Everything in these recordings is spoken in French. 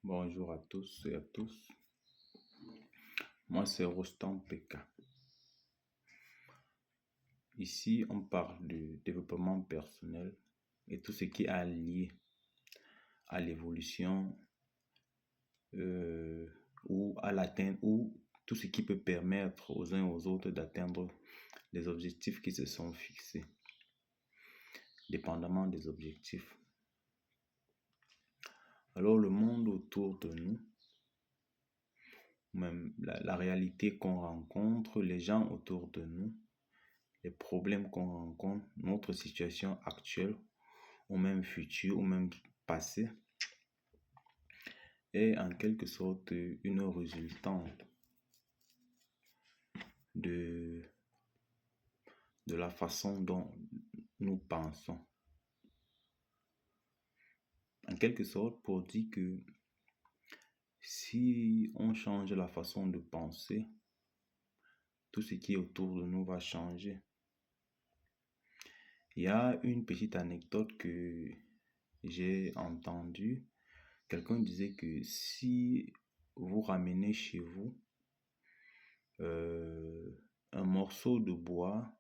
Bonjour à tous et à tous. Moi, c'est Rostam PK. Ici, on parle du développement personnel et tout ce qui est lié à l'évolution euh, ou à l'atteinte ou tout ce qui peut permettre aux uns et aux autres d'atteindre les objectifs qui se sont fixés, dépendamment des objectifs. Alors, le monde autour de nous, même la réalité qu'on rencontre, les gens autour de nous, les problèmes qu'on rencontre, notre situation actuelle, ou même future, ou même passé, est en quelque sorte une résultante de, de la façon dont nous pensons. En quelque sorte, pour dire que si on change la façon de penser, tout ce qui est autour de nous va changer. Il y a une petite anecdote que j'ai entendue. Quelqu'un disait que si vous ramenez chez vous un morceau de bois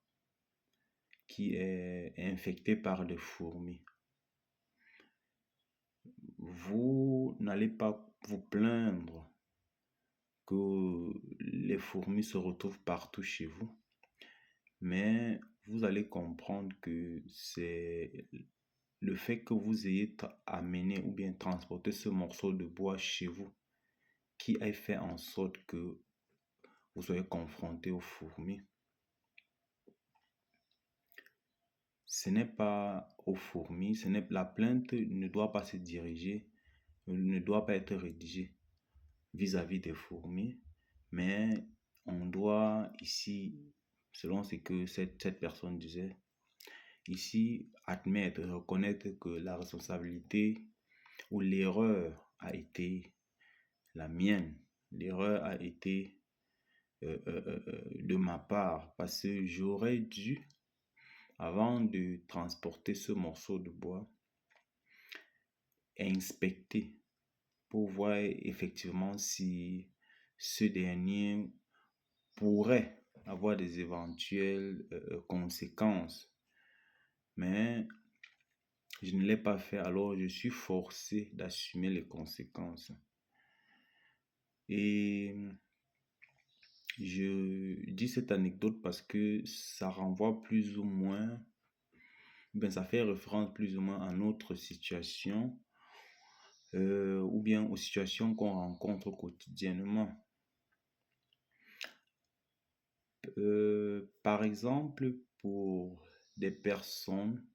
qui est infecté par des fourmis, vous n'allez pas vous plaindre que les fourmis se retrouvent partout chez vous, mais vous allez comprendre que c'est le fait que vous ayez amené ou bien transporté ce morceau de bois chez vous qui a fait en sorte que vous soyez confronté aux fourmis. Ce n'est pas aux fourmis, la plainte ne doit pas se diriger, ne doit pas être rédigée vis-à-vis des fourmis, mais on doit ici, selon ce que cette personne disait, ici admettre, reconnaître que la responsabilité ou l'erreur a été la mienne, l'erreur a été de ma part, parce que j'aurais dû, avant de transporter ce morceau de bois, inspecter pour voir effectivement si ce dernier pourrait avoir des éventuelles conséquences. Mais je ne l'ai pas fait, alors je suis forcé d'assumer les conséquences. Et je dis cette anecdote parce que ça renvoie plus ou moins, ça fait référence plus ou moins à notre situation ou bien aux situations qu'on rencontre quotidiennement. Par exemple, pour des personnes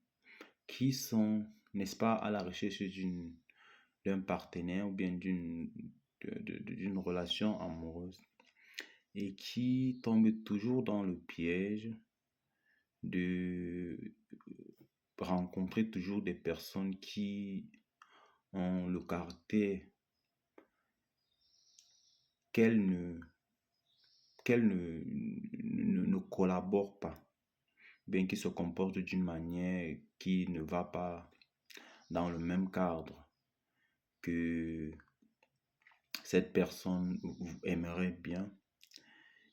qui sont, n'est-ce pas, à la recherche d'un partenaire ou bien d'une relation amoureuse et qui tombent toujours dans le piège de rencontrer toujours des personnes qui ont le caractère qu'elles ne, qu'elles ne collaborent pas, bien qu'ils se comportent d'une manière qui ne va pas dans le même cadre que cette personne aimerait bien.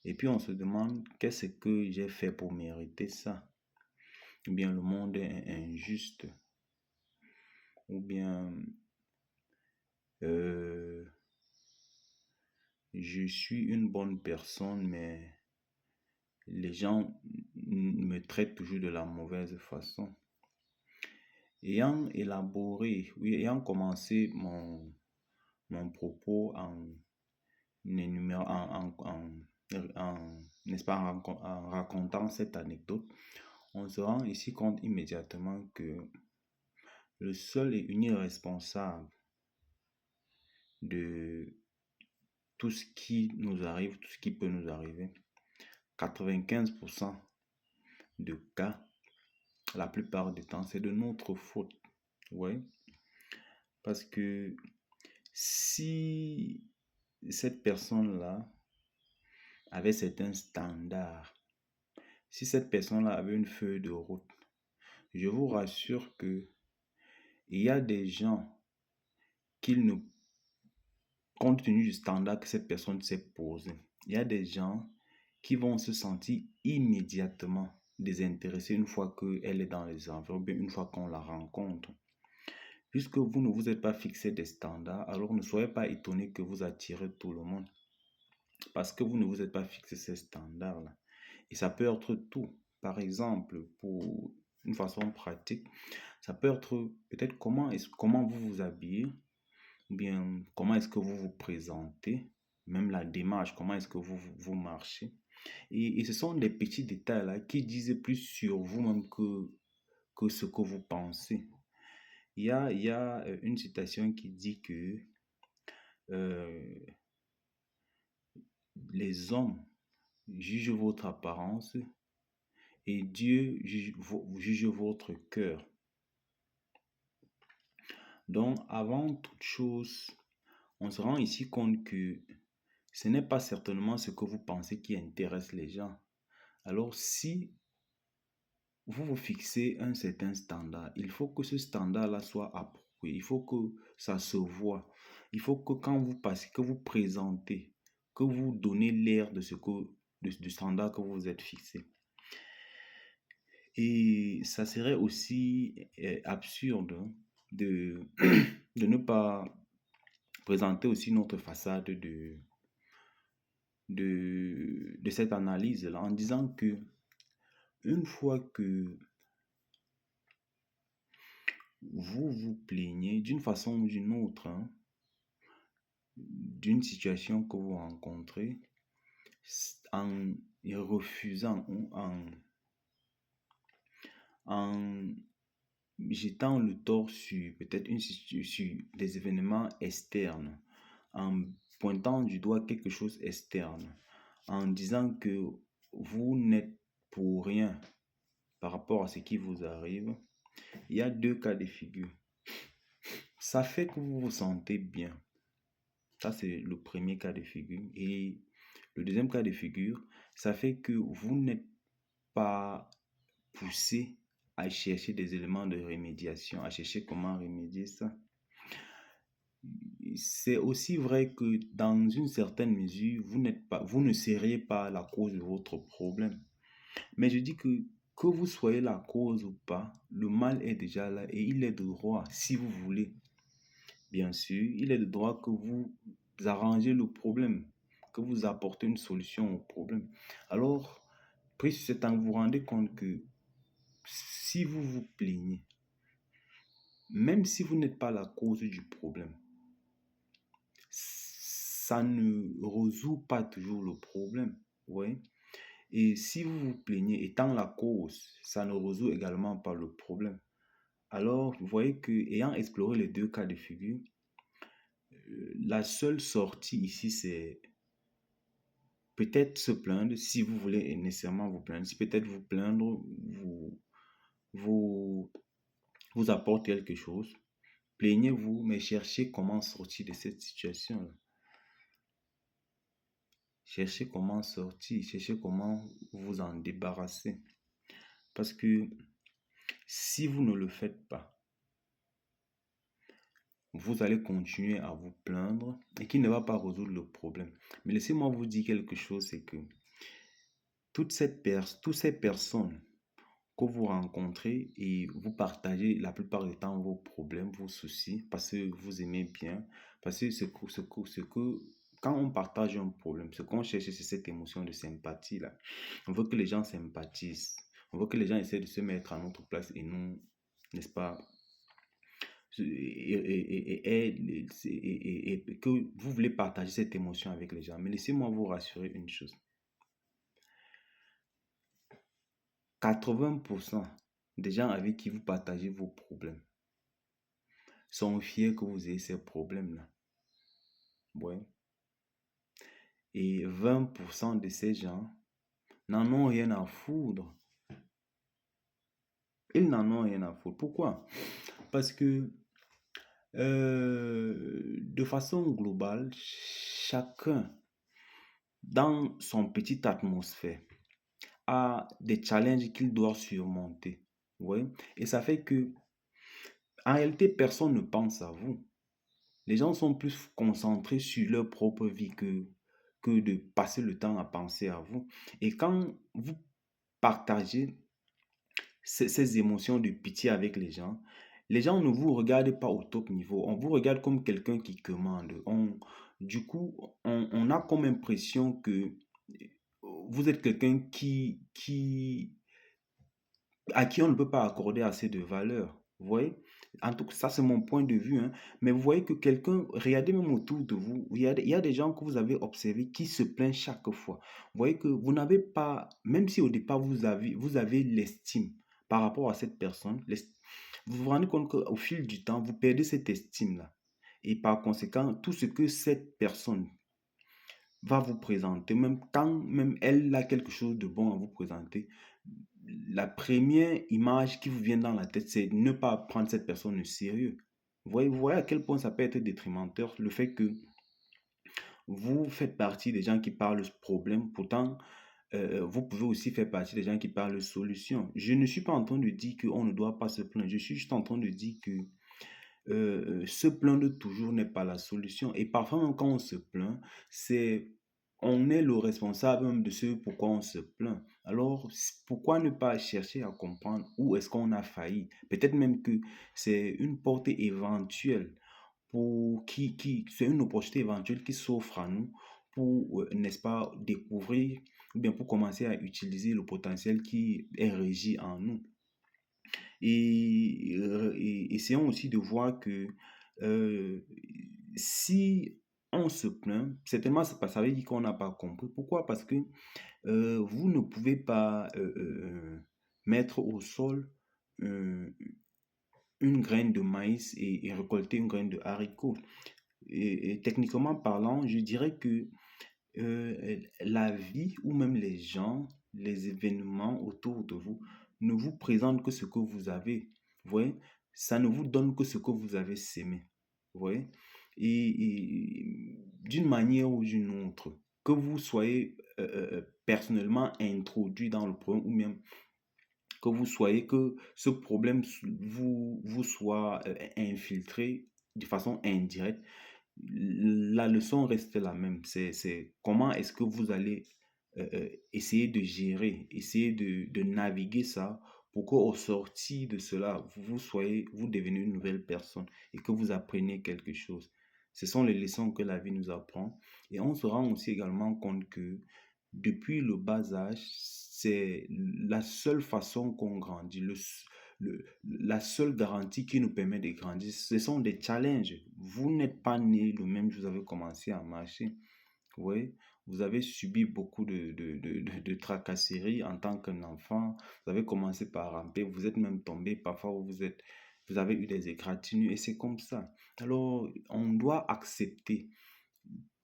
Et puis on se demande qu'est-ce que j'ai fait pour mériter ça? Ou bien le monde est injuste? Ou bien je suis une bonne personne, mais les gens me traitent toujours de la mauvaise façon. Ayant élaboré, oui, ayant commencé mon propos en énumérant, n'est-ce pas, en racontant cette anecdote, on se rend ici compte immédiatement que le seul et unique responsable de tout ce qui nous arrive, tout ce qui peut nous arriver, 95% de cas, la plupart du temps, c'est de notre faute. Ouais. Parce que si cette personne-là avait certains standards, si cette personne-là avait une feuille de route, je vous rassure que il y a des gens qu'il ne compte tenu du standard que cette personne s'est posé. Il y a des gens qui vont se sentir immédiatement désintéressés une fois qu'elle est dans les environs, bien une fois qu'on la rencontre. Puisque vous ne vous êtes pas fixé des standards, alors ne soyez pas étonné que vous attirez tout le monde. Parce que vous ne vous êtes pas fixé ces standards-là. Et ça peut être tout. Par exemple, pour une façon pratique, ça peut être peut-être comment vous vous habillez, ou bien comment est-ce que vous vous présentez, même la démarche, comment est-ce que vous marchez. Et ce sont des petits détails là qui disent plus sur vous-même que ce que vous pensez. Il y a une citation qui dit que euh, les hommes jugent votre apparence et Dieu juge votre cœur. Donc, avant toute chose, on se rend ici compte que ce n'est pas certainement ce que vous pensez qui intéresse les gens. Alors, si vous vous fixez un certain standard, il faut que ce standard-là soit approprié. Il faut que ça se voit. Il faut que quand vous passez, que vous présentez, que vous donnez l'air de du standard que vous vous êtes fixé. Et ça serait aussi absurde de, de ne pas présenter aussi notre façade de cette analyse-là en disant que une fois que vous vous plaignez d'une façon ou d'une autre d'une situation que vous rencontrez, en refusant ou en jetant le tort sur peut-être sur des événements externes, en pointant du doigt quelque chose externe, en disant que vous n'êtes pour rien par rapport à ce qui vous arrive, il y a deux cas de figure. Ça fait que vous vous sentez bien. Ça, c'est le premier cas de figure. Et le deuxième cas de figure, ça fait que vous n'êtes pas poussé à chercher des éléments de remédiation, à chercher comment remédier ça. C'est aussi vrai que dans une certaine mesure, vous ne seriez pas la cause de votre problème. Mais je dis que vous soyez la cause ou pas, le mal est déjà là et il est de droit, si vous voulez. Bien sûr, il est de droit que vous arrangez le problème, que vous apportez une solution au problème. Alors, pris sur cet angle, vous vous rendez compte que si vous vous plaignez, même si vous n'êtes pas la cause du problème, ça ne résout pas toujours le problème. Oui. Et si vous vous plaignez étant la cause, ça ne résout également pas le problème. Alors, vous voyez que, ayant exploré les deux cas de figure, la seule sortie ici, c'est peut-être se plaindre, si vous voulez nécessairement vous plaindre. Si peut-être vous plaindre vous, vous apporte quelque chose, plaignez-vous, mais cherchez comment sortir de cette situation-là. Cherchez comment sortir, cherchez comment vous en débarrasser. Parce que si vous ne le faites pas, vous allez continuer à vous plaindre et qui ne va pas résoudre le problème. Mais laissez-moi vous dire quelque chose, c'est que toutes ces personnes que vous rencontrez et vous partagez la plupart du temps vos problèmes, vos soucis, parce que vous aimez bien, parce que quand on partage un problème, ce qu'on cherche, c'est cette émotion de sympathie-là. On veut que les gens sympathisent, on veut que les gens essaient de se mettre à notre place et nous, n'est-ce pas, et que vous voulez partager cette émotion avec les gens. Mais laissez-moi vous rassurer une chose. 80% des gens avec qui vous partagez vos problèmes sont fiers que vous ayez ces problèmes-là. Ouais. Et 20% de ces gens n'en ont rien à foutre. Ils n'en ont rien à foutre. Pourquoi? Parce que de façon globale, chacun dans son petite atmosphère a des challenges qu'il doit surmonter. Ouais. Et ça fait que en réalité, personne ne pense à vous. Les gens sont plus concentrés sur leur propre vie que de passer le temps à penser à vous. Et quand vous partagez ces émotions de pitié avec les gens ne vous regardent pas au top niveau. On vous regarde comme quelqu'un qui commande. Du coup, on a comme impression que vous êtes quelqu'un à qui on ne peut pas accorder assez de valeur. Vous voyez? En tout cas, ça c'est mon point de vue, hein. Mais vous voyez que quelqu'un, regardez même autour de vous, il y a des gens que vous avez observés qui se plaignent chaque fois. Vous voyez que vous n'avez pas, même si au départ vous avez l'estime par rapport à cette personne, vous vous rendez compte qu'au fil du temps, vous perdez cette estime-là. Et par conséquent, tout ce que cette personne va vous présenter, même quand même elle a quelque chose de bon à vous présenter, la première image qui vous vient dans la tête, c'est ne pas prendre cette personne au sérieux. Vous voyez à quel point ça peut être détrimenteur, le fait que vous faites partie des gens qui parlent problème, pourtant vous pouvez aussi faire partie des gens qui parlent solution. Je ne suis pas en train de dire qu'on ne doit pas se plaindre, je suis juste en train de dire que se plaindre toujours n'est pas la solution. Et parfois, même quand on se plaint, on est le responsable même de ce pourquoi on se plaint. Alors, pourquoi ne pas chercher à comprendre où est-ce qu'on a failli? Peut-être même que c'est une portée éventuelle c'est une opportunité éventuelle qui s'offre à nous pour, n'est-ce pas, découvrir ou bien pour commencer à utiliser le potentiel qui est régi en nous. Et essayons aussi de voir que euh, si on se plaint, certainement ça veut dire qu'on n'a pas compris. Pourquoi? Parce que vous ne pouvez pas mettre au sol euh, une graine de maïs et récolter une graine de haricot. Et techniquement parlant, je dirais que la vie ou même les gens, les événements autour de vous ne vous présentent que ce que vous avez. Vous voyez? Ça ne vous donne que ce que vous avez sémé. Vous voyez? Et d'une manière ou d'une autre, que vous soyez personnellement introduit dans le problème ou même que vous soyez, que ce problème vous soit infiltré de façon indirecte, la leçon reste la même. C'est comment est-ce que vous allez essayer de gérer, essayer de naviguer ça pour qu'au sorti de cela, vous devenez une nouvelle personne et que vous appreniez quelque chose. Ce sont les leçons que la vie nous apprend. Et on se rend aussi également compte que depuis le bas âge, c'est la seule façon qu'on grandit, la seule garantie qui nous permet de grandir. Ce sont des challenges. Vous n'êtes pas né le même jour, vous avez commencé à marcher. Oui, vous avez subi beaucoup de tracasseries en tant qu'un enfant. Vous avez commencé par ramper, vous êtes même tombé. Parfois, vous avez eu des égratignures et c'est comme ça. Alors, on doit accepter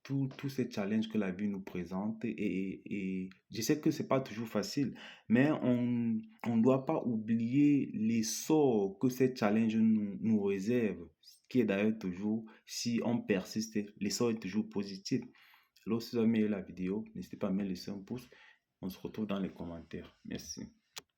tous ces challenges que la vie nous présente et je sais que c'est pas toujours facile, mais on ne doit pas oublier les sorts que ces challenges nous réservent, ce qui est d'ailleurs toujours, si on persiste, l'essor est toujours positif. Alors, si vous avez aimé la vidéo, n'hésitez pas à me laisser un pouce. On se retrouve dans les commentaires. Merci.